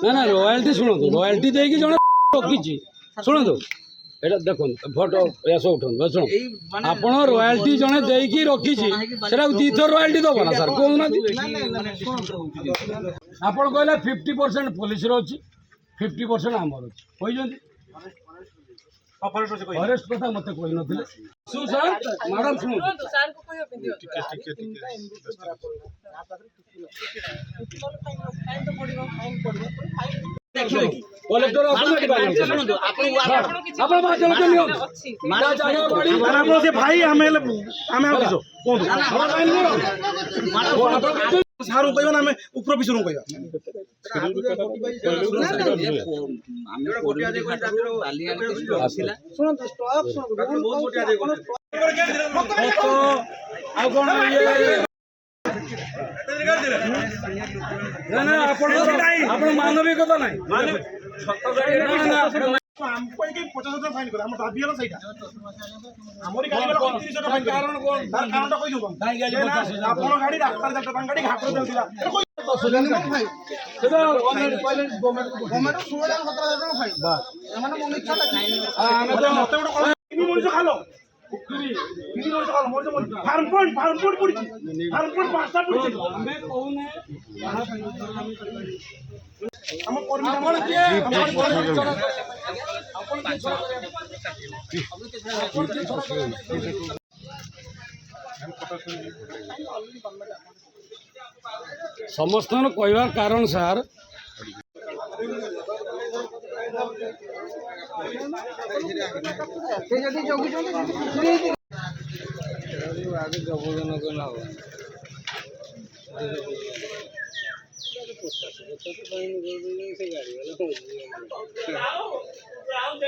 না না রୟାल्टी শুଣନ୍ତୁ ରୟାल्टी ଦେଇକି ଜଣେ ରଖିଛି ଶୁଣନ୍ତୁ ଏଇଟା ଦେଖନ୍ତୁ ଫଟୋ ଏସ ଉଠନ୍ତୁ ଶୁଣ ଆପଣ ରୟାल्टी ଜଣେ ଦେଇକି ରଖିଛି ସେଟାକୁ ଦିଥର ରୟାल्टी ଦେବ ନା ସାର୍ କହୁନାହାନ୍ତି ଆପଣ କହିଲେ 50% ପୋଲିସର ଅଛି 50% ଆମର ଅଛି କହିଛନ୍ତି ଫରେଷ୍ଟ କଥା ମତେ କହିନଥିଲେ ସାର୍ ମ୍ୟାଡ଼ାମ ଶୁଣନ୍ତୁ कलेक्टर भाई सारू कह उपर विषय मानविकता ना 50,000 फाइन कर दाबी है सही कारण गाड़ी रास्ता गाड़ी घाट खालो समस्त कहवार कारण सार